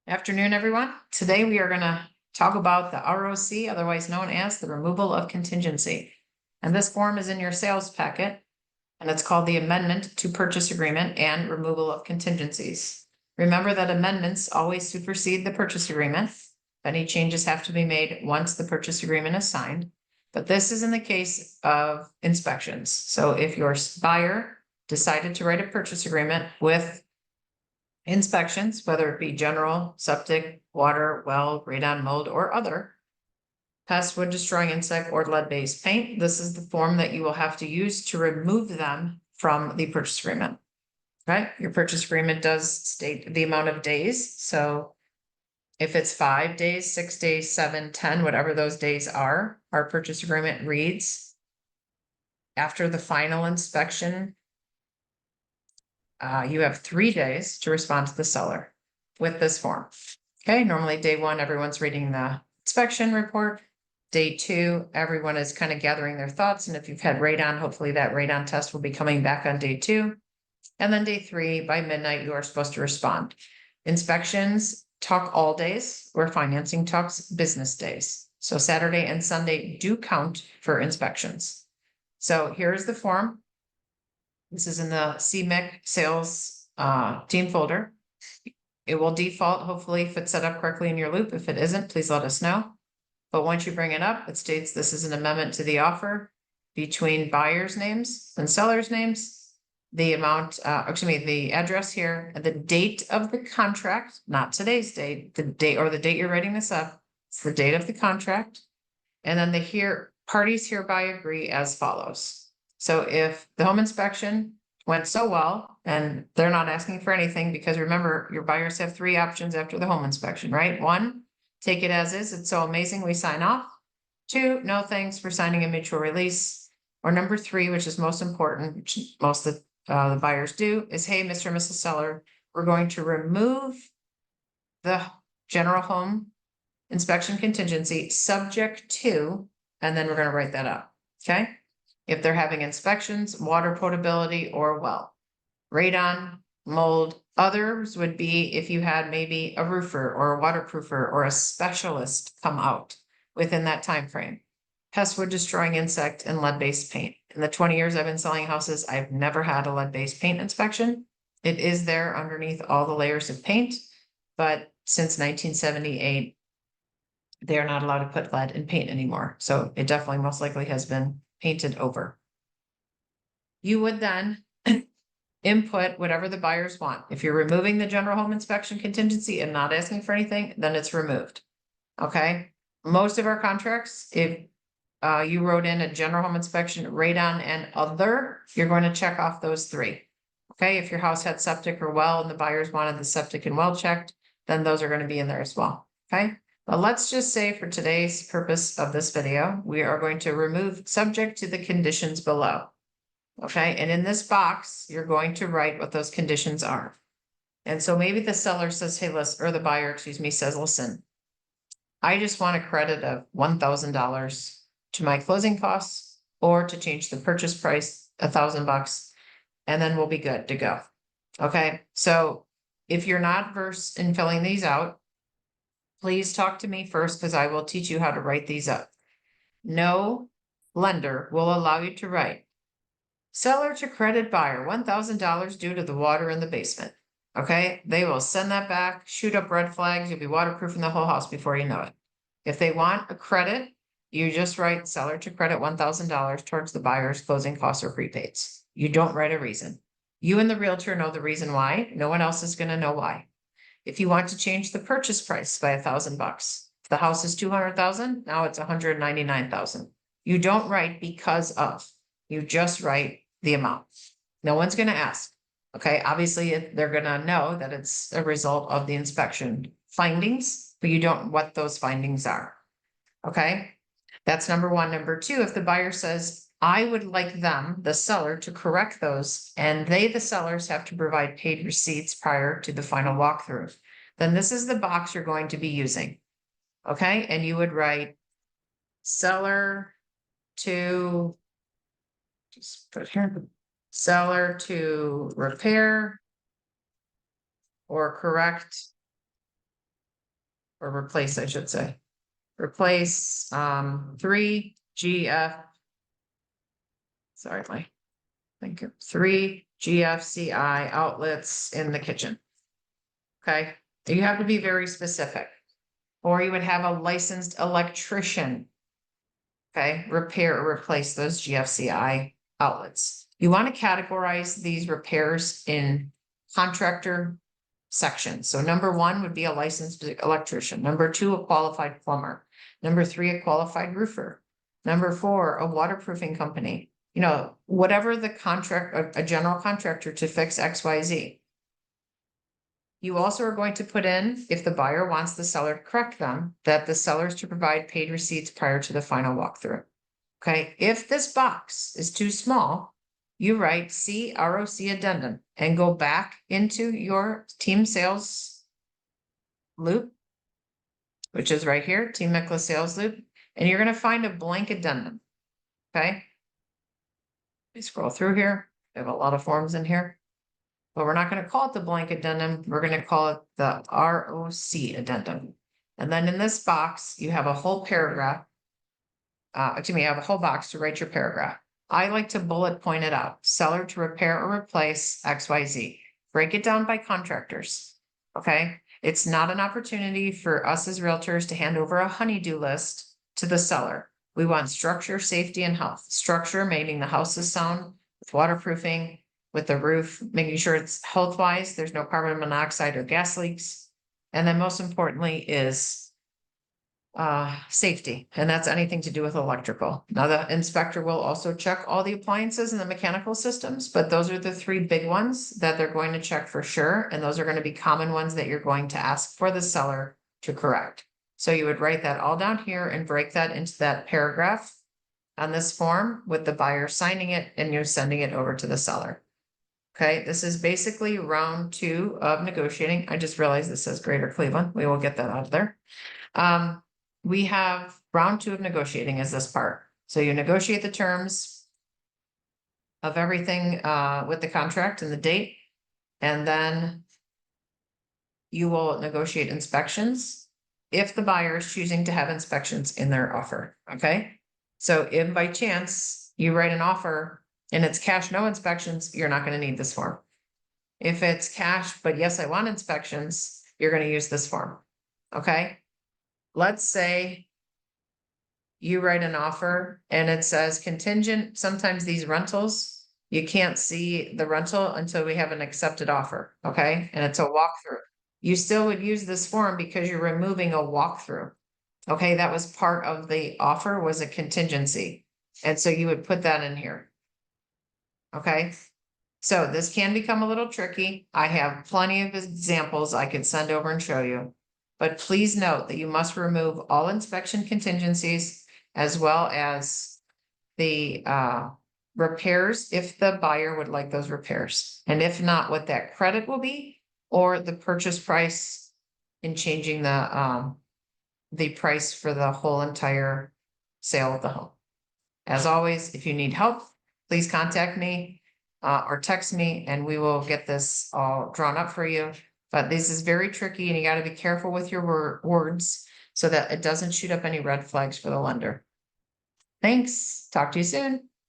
Afternoon, everyone. Today we are going to talk about the ROC, otherwise known as the removal of contingency. And this form is in your sales packet, and it's called the Amendment to Purchase Agreement and Removal of Contingencies. Remember that amendments always supersede the purchase agreement. Any changes have to be made once the purchase agreement is signed. But this is in the case of inspections. So if your buyer decided to write a purchase agreement with inspections, whether it be general, septic, water, well, radon, mold, or other pest, wood destroying insect, or lead-based paint, this is the form that you will have to use to remove them from the purchase agreement. Right? Your purchase agreement does state the amount of days. So if it's 5 days, 6 days, 7, 10, whatever those days are, our purchase agreement reads after the final inspection, you have 3 days to respond to the seller with this form. Okay, normally day 1, everyone's reading the inspection report. Day 2, everyone is kind of gathering their thoughts. And if you've had radon, hopefully that radon test will be coming back on day 2. And then day 3, by midnight, you are supposed to respond. Inspections talk all days, where financing talks business days. So Saturday and Sunday do count for inspections. So here's the form. This is in the CMIC sales team folder. It will default, hopefully, if it's set up correctly in your loop. If it isn't, please let us know. But once you bring it up, it states this is an amendment to the offer between buyer's names and seller's names. The amount, the address here, and the date of the contract, not today's date, the date or the date you're writing this up. It's the date of the contract. And then the parties hereby agree as follows. So if the home inspection went so well, and they're not asking for anything, because remember, your buyers have 3 options after the home inspection, right? 1, take it as is. It's so amazing, we sign off. 2, no thanks for signing a mutual release. Or number 3, which is most important, which most of the buyers do, is, hey, Mr. and Mrs. Seller, we're going to remove the general home inspection contingency subject to, and then we're going to write that up. Okay. If they're having inspections, water potability, or well, radon, mold. Others would be if you had maybe a roofer or a waterproofer or a specialist come out within that time frame. Pest, wood destroying insect, and lead-based paint. In the 20 years I've been selling houses, I've never had a lead-based paint inspection. It is there underneath all the layers of paint, but since 1978, they're not allowed to put lead in paint anymore. So it definitely most likely has been painted over. You would then input whatever the buyers want. If you're removing the general home inspection contingency and not asking for anything, then it's removed. Okay. Most of our contracts, if you wrote in a general home inspection, radon, and other, you're going to check off those 3. Okay. If your house had septic or well and the buyers wanted the septic and well checked, then those are going to be in there as well. Okay. But let's just say for today's purpose of this video, we are going to remove subject to the conditions below. Okay, and in this box, you're going to write what those conditions are. And so maybe the seller says, hey, listen, or the buyer, excuse me, says, listen, I just want a credit of $1,000 to my closing costs, or to change the purchase price $1,000, and then we'll be good to go. Okay, so if you're not versed in filling these out, please talk to me first, because I will teach you how to write these up. No lender will allow you to write seller to credit buyer $1,000 due to the water in the basement. Okay, they will send that back, shoot up red flags. You'll be waterproofing the whole house before you know it. If they want a credit, you just write seller to credit $1,000 towards the buyer's closing costs or prepaids. You don't write a reason. You and the realtor know the reason why. No one else is going to know why. If you want to change the purchase price by $1,000, if the house is $200,000, now it's $199,000. You don't write because of. You just write the amount. No one's going to ask. Okay, obviously they're going to know that it's a result of the inspection findings, but you don't what those findings are. Okay, that's number 1. Number 2, if the buyer says, I would like them, the seller, to correct those, and they, the sellers, have to provide paid receipts prior to the final walkthrough, then this is the box you're going to be using. Okay, and you would write seller to, just put here, seller to repair or correct or replace, I should say. Replace, 3 GF. Sorry, thank you. 3 GFCI outlets in the kitchen. Okay, you have to be very specific. Or you would have a licensed electrician. Okay, repair or replace those GFCI outlets. You want to categorize these repairs in contractor sections. So number 1 would be a licensed electrician. Number 2, a qualified plumber. Number 3, a qualified roofer. Number 4, a waterproofing company. You know, whatever the contract, a general contractor to fix XYZ. You also are going to put in, if the buyer wants the seller to correct them, that the seller is to provide paid receipts prior to the final walkthrough. Okay, if this box is too small, you write C ROC Addendum and go back into your team sales loop, which is right here, Team Mikla sales loop, and you're going to find a blank addendum. Okay, let me scroll through here. We have a lot of forms in here. But we're not going to call it the blank addendum. We're going to call it the ROC addendum. And then in this box, you have a whole paragraph. You have a whole box to write your paragraph. I like to bullet point it out. Seller to repair or replace XYZ. Break it down by contractors. Okay. It's not an opportunity for us as realtors to hand over a honey-do list to the seller. We want structure, safety, and health. Structure, meaning the house is sound with waterproofing, with the roof, making sure it's health-wise, there's no carbon monoxide or gas leaks. And then most importantly is safety, and that's anything to do with electrical. Now the inspector will also check all the appliances and the mechanical systems, but those are the 3 big ones that they're going to check for sure. And those are going to be common ones that you're going to ask for the seller to correct. So you would write that all down here and break that into that paragraph on this form with the buyer signing it and you're sending it over to the seller. Okay, this is basically round 2 of negotiating. I just realized this says Greater Cleveland. We will get that out of there. We have round 2 of negotiating is this part. So you negotiate the terms of everything with the contract and the date, and then you will negotiate inspections if the buyer is choosing to have inspections in their offer. Okay, so if by chance you write an offer and it's cash, no inspections, you're not going to need this form. If it's cash, but yes, I want inspections, you're going to use this form. Okay. Let's say you write an offer and it says contingent. Sometimes these rentals, you can't see the rental until we have an accepted offer. Okay. And it's a walkthrough. You still would use this form because you're removing a walkthrough. Okay. That was part of the offer, was a contingency. And so you would put that in here. Okay, so this can become a little tricky. I have plenty of examples I could send over and show you, but please note that you must remove all inspection contingencies as well as the repairs if the buyer would like those repairs. And if not, what that credit will be, or the purchase price in changing the price for the whole entire sale of the home. As always, if you need help, please contact me or text me and we will get this all drawn up for you. But this is very tricky and you got to be careful with your words so that it doesn't shoot up any red flags for the lender. Thanks. Talk to you soon.